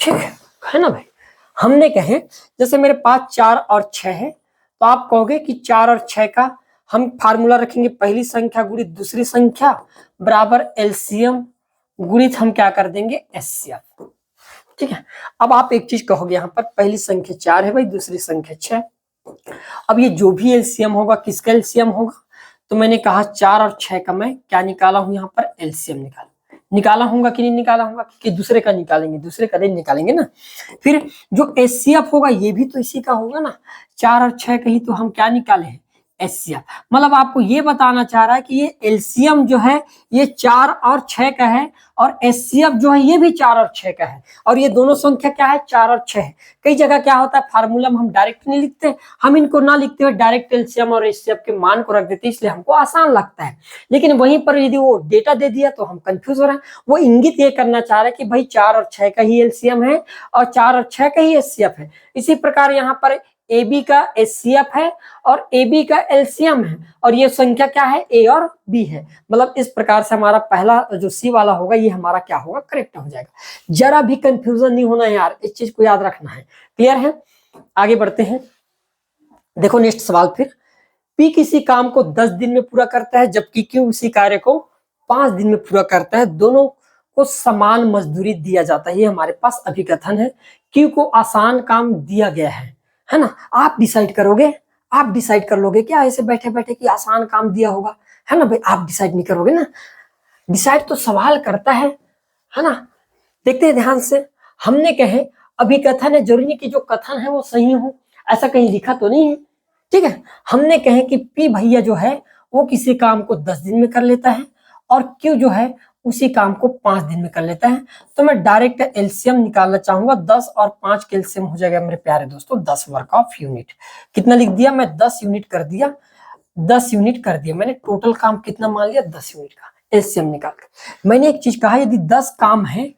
ठीक है ना भाई। हमने कहे जैसे मेरे पास 4 और 6 है, तो आप कहोगे कि 4 और 6 का हम फार्मूला रखेंगे, पहली संख्या गुणित दूसरी संख्या बराबर एलसीएम गुणित हम क्या कर देंगे, एचसीएफ। ठीक है, अब आप एक चीज कहोगे, यहाँ पर पहली संख्या 4 है भाई, दूसरी संख्या 6। अब ये जो भी एलसीएम होगा, किसका एलसीएम होगा, तो मैंने कहा 4 और 6 का मैं क्या निकाला हूं, यहाँ पर एलसीएम निकाला। निकाला होगा कि नहीं निकाला होगा, कि दूसरे का निकालेंगे, दूसरे का नहीं निकालेंगे ना। फिर जो एचसीएफ होगा ये भी तो इसी का होगा ना, 4 और 6 का ही तो हम क्या निकाले हैं, एचसीएफ। मतलब आपको ये बताना चाह रहा है कि ये एलसीएम जो है ये 4 और 6 का है, और एचसीएफ जो है ये भी 4 और 6 का है, और ये दोनों संख्या क्या है, 4 और 6 है। कई जगह क्या होता है फार्मूला में हम डायरेक्ट नहीं लिखते, हम इनको ना लिखते हुए डायरेक्ट एलसीएम और एचसीएफ के मान को रख देते, इसलिए हमको आसान लगता है। लेकिन वहीं पर यदि वो डेटा दे दिया तो हम कंफ्यूज हो रहे हैं। वो इंगित ये करना चाह रहे हैं कि भाई 4 और 6 का ही एलसीएम है और 4 और 6 का ही एचसीएफ है। इसी प्रकार यहाँ पर ए बी का एचसीएफ है और ए बी का एलसीएम है, और ये संख्या क्या है, ए और बी है। मतलब इस प्रकार से हमारा पहला जो सी वाला होगा ये हमारा क्या होगा, करेक्ट हो जाएगा। जरा भी कंफ्यूजन नहीं होना है यार, इस चीज को याद रखना है। क्लियर है, आगे बढ़ते हैं। देखो नेक्स्ट सवाल फिर, पी किसी काम को 10 दिन में पूरा करता है जबकि क्यू उसी कार्य को 5 दिन में पूरा करता है, दोनों को समान मजदूरी दिया जाता है। ये हमारे पास अभिकथन है। क्यू को आसान काम दिया गया है ना। आप डिसाइड करोगे, आप डिसाइड कर लोगे क्या ऐसे बैठे बैठे कि आसान काम दिया होगा, है ना भाई, आप डिसाइड नहीं करोगे ना। डिसाइड तो सवाल करता है ना। देखते हैं ध्यान से, हमने कहे अभिकथन है, जरूरी नहीं कि जो कथन है वो सही हो, ऐसा कहीं लिखा तो नहीं है। ठीक है, हमने कहे कि पी भैया जो है वो किसी काम को 10 दिन में कर लेता है और क्यू जो है उसी काम को 5 दिन में कर लेता है। तो मैं डायरेक्ट एलसीएम निकालना चाहूंगा। 10 और 5 के एलसीएम हो जाएगा मेरे प्यारे दोस्तों 10 वर्क ऑफ यूनिट। कितना लिख दिया मैं, 10 यूनिट कर दिया, 10 यूनिट कर दिया मैंने। टोटल काम कितना मान लिया, 10 यूनिट का। एलसीएम निकाल कर मैंने एक चीज कहा, यदि 10 काम है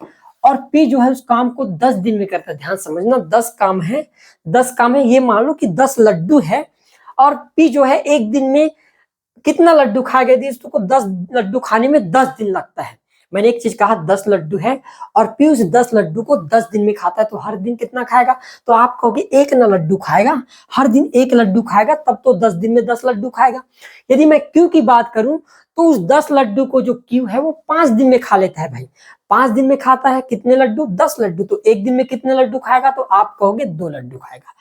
और पी जो है उस काम को 10 दिन में करता है, ध्यान समझना, 10 काम है, 10 काम है, ये मान लो कि 10 लड्डू है और पी जो है एक दिन में कितना लड्डू खाएगा, यदि इसको 10 लड्डू खाने में 10 दिन लगता है। मैंने एक चीज कहा 10 लड्डू है और पी उस 10 लड्डू को 10 दिन में खाता है, तो हर दिन कितना खाएगा, तो आप कहोगे एक ना लड्डू खाएगा, हर दिन एक लड्डू खाएगा, तब तो 10 दिन में 10 लड्डू खाएगा। यदि मैं क्यू की बात करूं तो उस 10 लड्डू को जो क्यू है वो 5 दिन में खा लेता है भाई। 5 दिन में खाता है कितने लड्डू, 10 लड्डू, तो एक दिन में कितने लड्डू खाएगा, तो आप कहोगे 2 लड्डू खाएगा।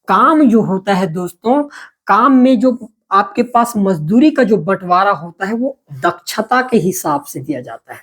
काम जो होता है दोस्तों, काम में जो आपके पास मजदूरी का जो बंटवारा होता है वो दक्षता के हिसाब से दिया जाता है,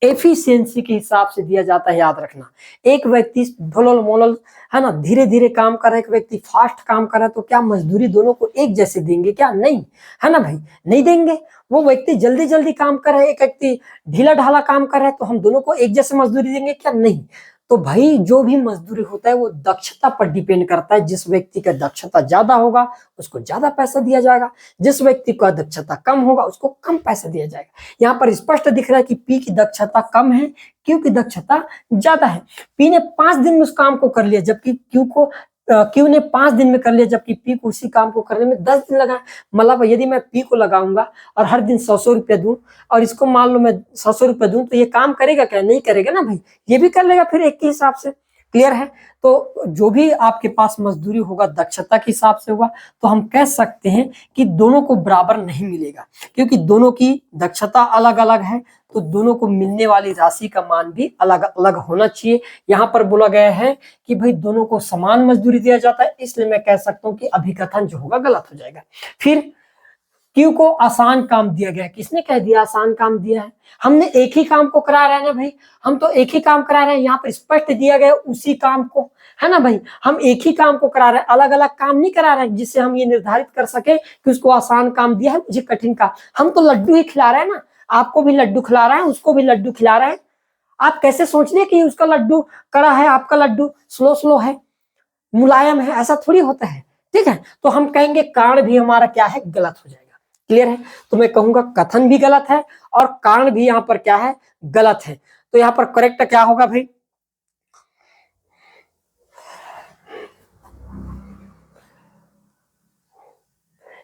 एफिशिएंसी के हिसाब से दिया जाता है। याद रखना, एक व्यक्ति ढोलल मोलल है ना, धीरे धीरे काम कर रहा है, एक व्यक्ति फास्ट काम कर रहा है, तो क्या मजदूरी दोनों को एक जैसे देंगे क्या, नहीं, है ना भाई, नहीं देंगे। वो व्यक्ति जल्दी जल्दी काम कर रहा है, एक व्यक्ति ढीला ढाला काम कर रहा है, तो हम दोनों को एक जैसे मजदूरी देंगे क्या, नहीं। तो भाई जो भी मजदूरी होता है वो दक्षता पर डिपेंड करता है। जिस व्यक्ति का दक्षता ज्यादा होगा उसको ज्यादा पैसा दिया जाएगा, जिस व्यक्ति का दक्षता कम होगा उसको कम पैसा दिया जाएगा। यहाँ पर स्पष्ट दिख रहा है कि पी की दक्षता कम है, क्यू की दक्षता ज्यादा है। पी ने 5 दिन में उस काम को कर लिया, जबकि क्यू ने 5 दिन में कर लिया, जबकि पी को उसी काम को करने में 10 दिन लगा। मतलब यदि मैं पी को लगाऊंगा और हर दिन 100 रुपया दूं और इसको मान लो मैं 100 रुपया दूं, तो ये काम करेगा क्या, नहीं करेगा ना भाई, ये भी कर लेगा फिर एक के हिसाब से। क्लियर है, तो जो भी आपके पास मजदूरी होगा दक्षता के हिसाब से होगा, तो हम कह सकते हैं कि दोनों को बराबर नहीं मिलेगा, क्योंकि दोनों की दक्षता अलग अलग है, तो दोनों को मिलने वाली राशि का मान भी अलग अलग होना चाहिए। यहाँ पर बोला गया है कि भाई दोनों को समान मजदूरी दिया जाता है, इसलिए मैं कह सकता हूँ कि अभिकथन जो होगा गलत हो जाएगा। फिर क्यू को आसान काम दिया गया, किसने कह दिया आसान काम दिया है, हमने एक ही काम को करा रहे हैं ना भाई, हम तो एक ही काम करा रहे हैं। यहाँ पर स्पष्ट दिया गया उसी काम को, है ना भाई, हम एक ही काम को करा रहे हैं, अलग अलग काम नहीं करा रहे हैं, जिससे हम ये निर्धारित कर सके कि उसको आसान काम दिया है, मुझे कठिन काम। हम तो लड्डू ही खिला रहे हैं ना, आपको भी लड्डू खिला रहे हैं, उसको भी लड्डू खिला रहे हैं। आप कैसे सोच रहे कि उसका लड्डू कड़ा है, आपका लड्डू स्लो स्लो है, मुलायम है, ऐसा थोड़ी होता है। ठीक है, तो हम कहेंगे कारण भी हमारा क्या है, गलत हो जाएगा। क्लियर है, तो मैं कहूंगा कथन भी गलत है और कारण भी यहाँ पर क्या है, गलत है। तो यहाँ पर करेक्ट क्या होगा भाई,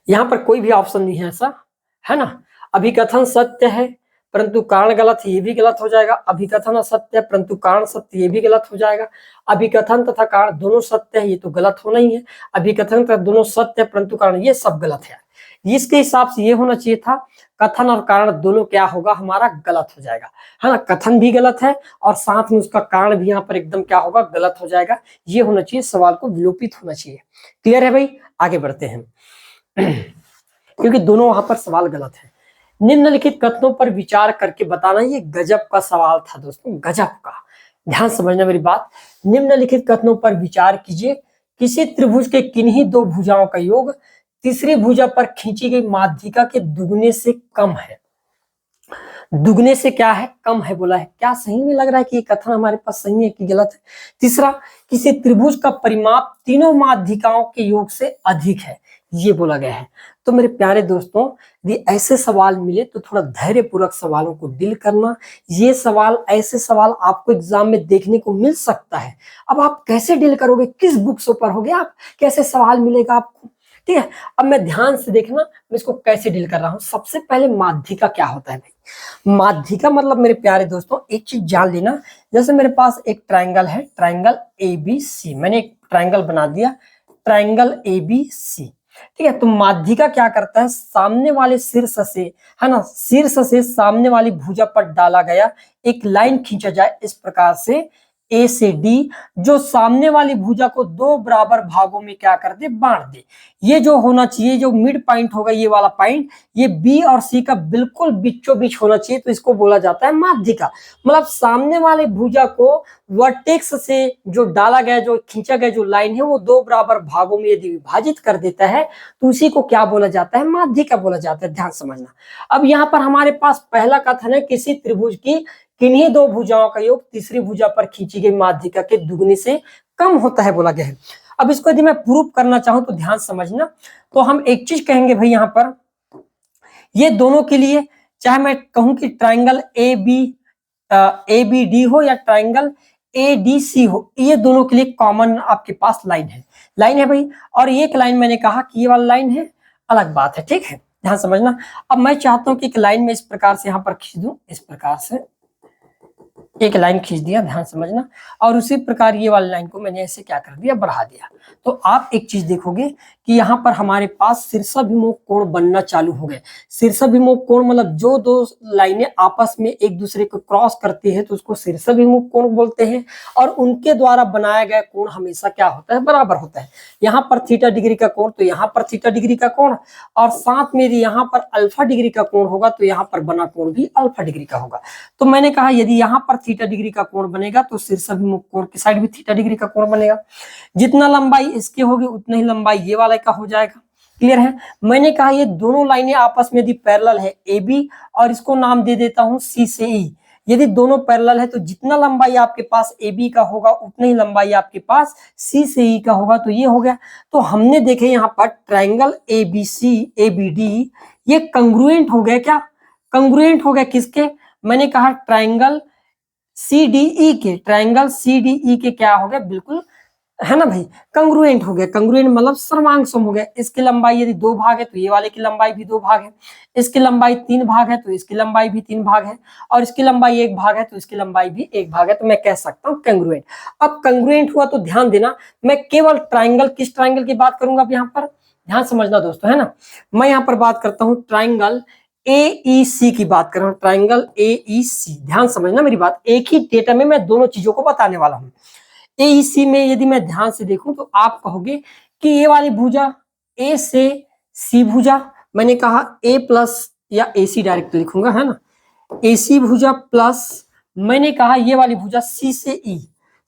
यहाँ पर कोई भी ऑप्शन नहीं है ऐसा, है ना। अभिकथन सत्य है परंतु कारण गलत है, ये भी गलत हो जाएगा। अभिकथन असत्य है परंतु कारण सत्य, ये भी गलत हो जाएगा। अभिकथन तथा कारण दोनों सत्य है, ये तो गलत होना ही है। अभिकथन तथा दोनों सत्य है परंतु कारण, ये सब गलत है। इसके हिसाब से ये होना चाहिए था, कथन और कारण दोनों क्या होगा हमारा, गलत हो जाएगा, है ना। कथन भी गलत है और साथ में उसका कारण भी यहाँ पर एकदम क्या होगा, गलत हो जाएगा। ये होना चाहिए, सवाल को विलोपित होना चाहिए। क्लियर है भाई, आगे बढ़ते हैं क्योंकि दोनों वहां पर सवाल गलत है। निम्नलिखित कथनों पर विचार करके बताना। ये गजब का सवाल था दोस्तों, गजब का। ध्यान समझना मेरी बात। निम्नलिखित कथनों पर विचार कीजिए। किसी त्रिभुज के किन्हीं दो भुजाओं का योग तीसरी भुजा पर खींची गई माध्यिका के दुगने से कम है। दुगने से क्या है? कम है बोला है। क्या सही में लग रहा है कि ये कथन हमारे पास सही है कि गलत है? तीसरा, किसी त्रिभुज का परिमाप तीनों माध्यिकाओं के योग से अधिक है, ये बोला गया है। तो मेरे प्यारे दोस्तों, यदि ऐसे सवाल मिले तो थोड़ा धैर्य पूर्वक सवालों को डील करना। ये सवाल, ऐसे सवाल आपको एग्जाम में देखने को मिल सकता है। अब आप कैसे डील करोगे, किस बुक से ऊपर होगे आप, कैसे सवाल मिलेगा आपको, ठीक है? अब मैं ध्यान से देखना, मैं इसको कैसे डील कर रहा हूं। सबसे पहले माध्यिका क्या होता है भाई? माध्यिका मतलब मेरे प्यारे दोस्तों, एक चीज जान लेना। जैसे मेरे पास एक ट्रायंगल है, ट्रायंगल ABC, मैंने एक ट्रायंगल बना दिया, ट्रायंगल ABC, ठीक है? तो माध्यिका क्या करता है? सामने वाले शीर्ष से, है ना, शीर्ष से सामने वाली भुजा पर डाला गया एक लाइन खींचा जाए इस प्रकार से A से D, जो सामने वाली भुजा को दो बराबर भागों में क्या कर दे? बांट दे। ये जो होना चाहिए, जो मिड पॉइंट होगा, ये वाला पॉइंट, ये B और C का बिल्कुल बीचों बीच होना चाहिए, तो इसको बोला जाता है माध्यिका। मतलब सामने वाले भुजा को वर्टेक्स से जो डाला गया, जो खींचा गया जो लाइन है, वो दो बराबर भागों में यदि विभाजित कर देता है तो उसी को क्या बोला जाता है? माध्यिका बोला जाता है। ध्यान समझना। अब यहाँ पर हमारे पास पहला कथन है, किसी त्रिभुज की किन्हीं दो भुजाओं का योग तीसरी भुजा पर खींची गई माध्यिका के दुगने से कम होता है बोला गया है। अब इसको यदि मैं प्रूफ करना चाहूं तो ध्यान समझना, तो हम एक चीज कहेंगे भाई, यहां पर ये दोनों के लिए, चाहे मैं कहूं कि ट्रायंगल ABD हो या ट्रायंगल ADC हो, ये दोनों के लिए कॉमन आपके पास लाइन है भाई। और एक लाइन मैंने कहा कि ये वाला लाइन है, अलग बात है, ठीक है? ध्यान समझना। अब मैं चाहता हूं कि एक लाइन में इस प्रकार से यहां पर खींच दूं, इस प्रकार से एक लाइन खींच दिया, ध्यान समझना। और उसी प्रकार ये वाली लाइन को मैंने ऐसे क्या कर दिया? बढ़ा दिया। तो आप एक चीज देखोगे कि यहाँ पर हमारे पास शीर्षाभिमुख कोण बनना चालू हो गए। शीर्षाभिमुख कोण मतलब जो दो लाइनें आपस में एक दूसरे को क्रॉस करती है तो उसको शीर्षाभिमुख कोण बोलते हैं। और उनके द्वारा बनाया गया कोण हमेशा क्या होता है? बराबर होता है। यहाँ पर थीटा डिग्री का कोण तो यहाँ पर थीटा डिग्री का कोण, और साथ में यदि यहाँ पर अल्फा डिग्री का कोण होगा तो यहाँ पर बना कोण भी अल्फा डिग्री का होगा। तो मैंने कहा यदि यहाँ पर थीटा डिग्री का कोण बनेगा तो शीर्षाभिमुख कोण की साइड भी थीटा डिग्री का कोण बनेगा। जितना लंबाई इसकी होगी उतना ही लंबाई ये वाला का हो जाएगा। क्लियर है? मैंने कहा ये दोनों लाइनें आपस में यदि पैरेलल है AB, और इसको नाम दे देता हूं C से E। यदि दोनों पैरेलल है तो जितना लंबाई आपके पास AB का होगा उतनी ही लंबाई आपके पास C से E का होगा। तो ये हो गया। तो हमने देखे यहाँ पर ट्रायंगल ABC ABD ये कंग्रुएंट हो गया। क्या कंग्रुएंट हो गया? किसके? मैंने कहा ट्रायंगल CDE के, ट्रायंगल CDE के क्या हो गया? बिल्कुल, है ना भाई, कंग्रुएंट हो गया। कंग्रुएंट मतलब सर्वांग सम हो गया। इसकी लंबाई यदि 2 भाग है तो ये वाले की लंबाई भी 2 भाग है, इसकी लंबाई 3 भाग है तो इसकी लंबाई भी 3 भाग है, और इसकी लंबाई 1 भाग है तो इसकी लंबाई भी 1 भाग है। तो मैं कह सकता हूँ कंग्रुएंट। अब कंग्रुएंट हुआ तो ध्यान देना, मैं केवल ट्राइंगल, किस ट्राइंगल की बात करूंगा अब यहाँ पर? ध्यान समझना दोस्तों, है ना। मैं यहाँ पर बात करता हूँ ट्राइंगल AEC की बात कर रहा हूँ, ट्राइंगल AEC। ध्यान समझना मेरी बात, एक ही डेटा में मैं दोनों चीजों को बताने वाला हूँ। AEC में यदि मैं ध्यान से देखूं तो आप कहोगे कि ये वाली भुजा A से C भुजा, मैंने कहा A प्लस या AC डायरेक्ट लिखूंगा, है ना, AC भुजा प्लस मैंने कहा ये वाली भुजा C से E,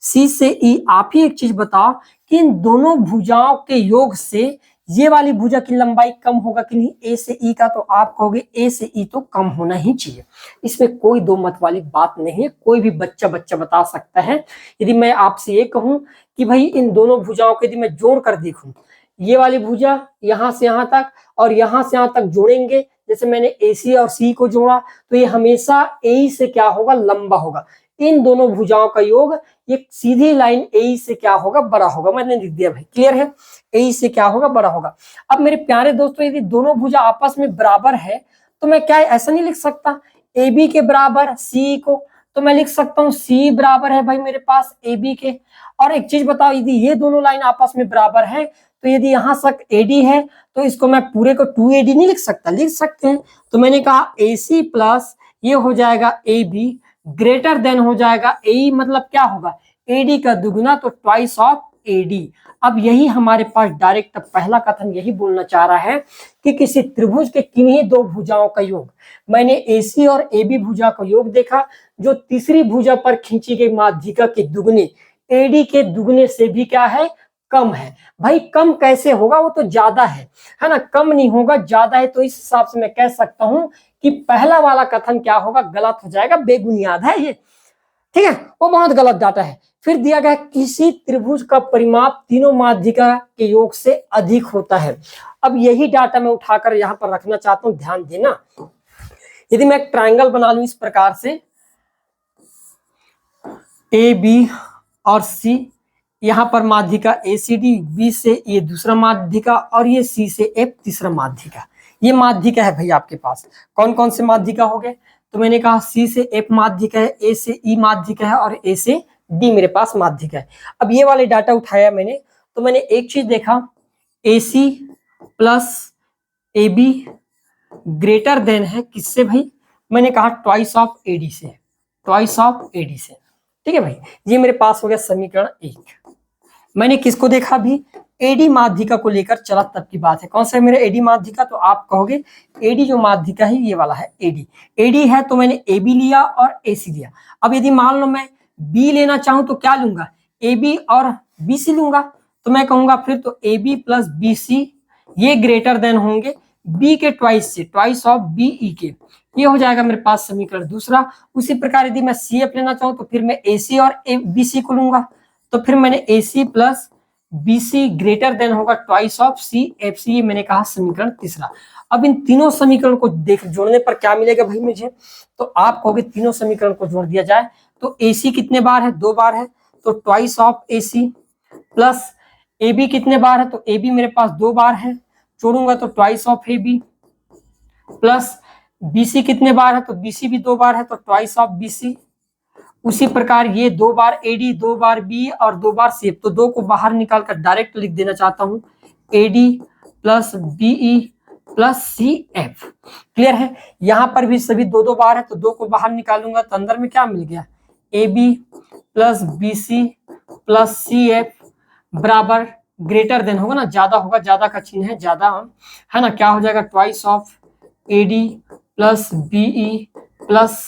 C से E। आप ही एक चीज बताओ कि इन दोनों भुजाओं के योग से ये वाली भुजा की लंबाई कम होगा कि नहीं A से E का? तो आप कहोगे A से E तो कम होना ही चाहिए। इसमें कोई दो मत वाली बात नहीं है, कोई भी बच्चा बता सकता है। यदि मैं आपसे ये कहूं कि भाई इन दोनों भुजाओं को यदि मैं जोड़ कर देखूं, ये वाली भुजा यहां से यहां तक और यहां से यहां तक जोड़ेंगे, जैसे मैंने AC और C को जोड़ा, तो ये हमेशा AE से क्या होगा? लंबा होगा। इन दोनों भुजाओं का योग ये सीधी लाइन AE से क्या होगा? बड़ा होगा। मैंने लिख दिया भाई, क्लियर है? AE से क्या होगा? बड़ा होगा। अब मेरे प्यारे दोस्तों, यदि दोनों भुजा आपस में बराबर है तो मैं क्या ऐसा नहीं लिख सकता AB के बराबर CE को? तो मैं लिख सकता हूँ C बराबर है भाई मेरे पास AB के। और एक चीज बताओ, यदि ये दोनों लाइन आपस में बराबर है तो यदि यहाँ तक AD है तो इसको मैं पूरे को 2AD नहीं लिख सकता? लिख सकते हैं। तो मैंने कहा AC प्लस ये हो जाएगा AB ग्रेटर देन हो जाएगा AE, मतलब क्या होगा? AD का दुगुना, तो ट्वाइस ऑफ एडी। अब यही हमारे पास डायरेक्ट पहला कथन यही बोलना चाह रहा है कि किसी त्रिभुज के किन्हीं दो भुजाओं का योग, मैंने एसी और एबी भुजा का योग देखा जो तीसरी भुजा पर खींची गई माध्यिका के दुगने एडी के दुगने से भी क्या है, कम है। भाई कम कैसे होगा, वो तो ज्यादा है ना, कम नहीं होगा ज्यादा है। तो इस हिसाब से मैं कह सकता हूं कि पहला वाला कथन क्या होगा, गलत हो जाएगा, बेबुनियाद है ये, ठीक है, वो बहुत गलत डाटा है। फिर दिया गया किसी त्रिभुज का परिमाप तीनों माध्यिका के योग से अधिक होता है। अब यही डाटा मैं उठाकर यहां पर रखना चाहता हूं, ध्यान देना। यदि मैं एक ट्रायंगल बना लूं इस प्रकार से, ए बी और सी, यहां पर माध्यिका ए सी डी, बी से ये दूसरा माध्यिका और ये सी से एफ तीसरा माध्यिका, ये माध्यिका है भाई आपके पास। कौन कौन से माध्यिका हो गए, तो मैंने कहा सी से एफ माध्यिका है, ए से ई माध्यिका है और ए से डी मेरे पास माध्यिका है। अब ये वाले डाटा उठाया मैंने, तो मैंने एक चीज देखा, A C plus A B greater than है किससे भाई, मैंने कहा ट्वाइस ऑफ एडी से, ट्वाइस ऑफ एडी से, ठीक है भाई। ये मेरे पास हो गया समीकरण 1। मैंने किसको देखा भी, एडी माध्यिका को लेकर चला, तब की बात है। कौन सा है मेरा एडी माध्यिका, तो आप कहोगे एडी जो माध्यिका है ये वाला है एडी। एडी है तो मैंने ए बी लिया और ए सी लिया। अब यदि मान लो मैं बी लेना चाहूं तो क्या लूंगा, ए बी और बी सी लूंगा। तो मैं कहूंगा फिर तो A B plus B C ये ग्रेटर देन होंगे बी के ट्वाइस से, ट्वाइस ऑफ बी ई के, ये हो जाएगा मेरे पास समीकरण दूसरा। उसी प्रकार यदि मैं सी एफ लेना चाहूं तो फिर मैं ए सी और बी सी को लूंगा। तो फिर मैंने A C plus B C greater than होगा twice of C F C, ये मैंने कहा समीकरण तीसरा। अब इन तीनों समीकरण को देख जोड़ने पर क्या मिलेगा भाई मुझे, तो आप कहोगे तीनों समीकरण को जोड़ दिया जाए तो ए सी कितने बार है, 2 बार है, तो twice of A C plus A B कितने बार है, तो ए बी मेरे पास 2 बार है, जोड़ूंगा तो twice of A B, plus BC कितने बार है, तो बीसी भी 2 बार है, तो ट्वाइस ऑफ बीसी। उसी प्रकार ये 2 बार एडी, 2 बार बी और 2 बार सी एफ, तो 2 को बाहर निकालकर डायरेक्ट लिख देना चाहता हूं, AD plus BE plus C F. Clear है, यहां पर भी सभी 2-2 बार है, तो 2 को बाहर निकालूंगा तो अंदर में क्या मिल गया, A B plus B C plus C F बराबर ग्रेटर देन होगा ना, ज्यादा होगा, ज्यादा का चिन्ह है, ज्यादा है ना, क्या हो जाएगा twice of AD plus BE plus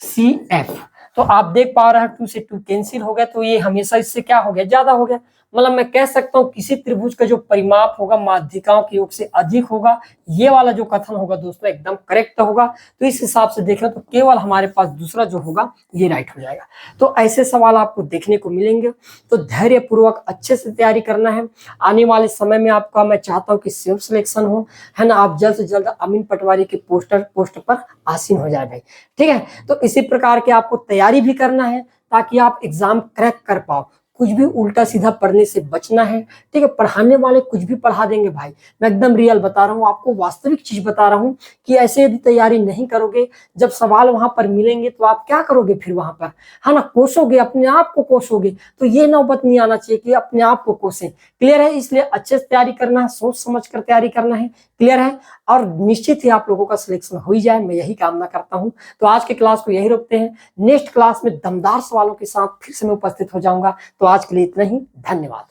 C F. तो आप देख पा रहे हैं 2 से 2 कैंसिल हो गया, तो ये हमेशा इससे क्या हो गया, ज्यादा हो गया। मतलब मैं कह सकता हूं किसी त्रिभुज का जो परिमाप होगा माध्यिकाओं के योग से अधिक होगा, ये वाला जो कथन होगा दोस्तों एकदम करेक्ट होगा। तो इस हिसाब से देखें तो केवल हमारे पास दूसरा जो होगा ये राइट हो जाएगा। तो ऐसे सवाल आपको देखने को मिलेंगे, तो धैर्य पूर्वक अच्छे से तैयारी करना है। आने वाले समय में आपका मैं चाहता हूँ कि सेल्फ सिलेक्शन हो, है ना, आप जल्द से जल्द अमीन पटवारी के पोस्ट पर आसीन हो जाए भाई, ठीक है। तो इसी प्रकार के आपको तैयारी भी करना है ताकि आप एग्जाम क्रैक कर पाओ। कुछ भी उल्टा सीधा पढ़ने से बचना है, ठीक है। पढ़ाने वाले कुछ भी पढ़ा देंगे भाई, मैं एकदम रियल बता रहा हूँ आपको, वास्तविक चीज बता रहा हूँ कि ऐसे यदि तैयारी नहीं करोगे, जब सवाल वहां पर मिलेंगे तो आप क्या करोगे फिर वहां पर, है ना, कोसोगे, अपने आप को कोसोगे। तो ये नौबत नहीं आना चाहिए कि अपने आप को कोसें। क्लियर है, इसलिए अच्छे से तैयारी करना है, सोच समझ कर तैयारी करना है। क्लियर है, और निश्चित ही आप लोगों का सिलेक्शन हो ही जाए, मैं यही कामना करता हूं। तो आज के क्लास को यही रोकते हैं, नेक्स्ट क्लास में दमदार सवालों के साथ फिर से मैं उपस्थित हो जाऊंगा। तो आज के लिए इतना ही, धन्यवाद।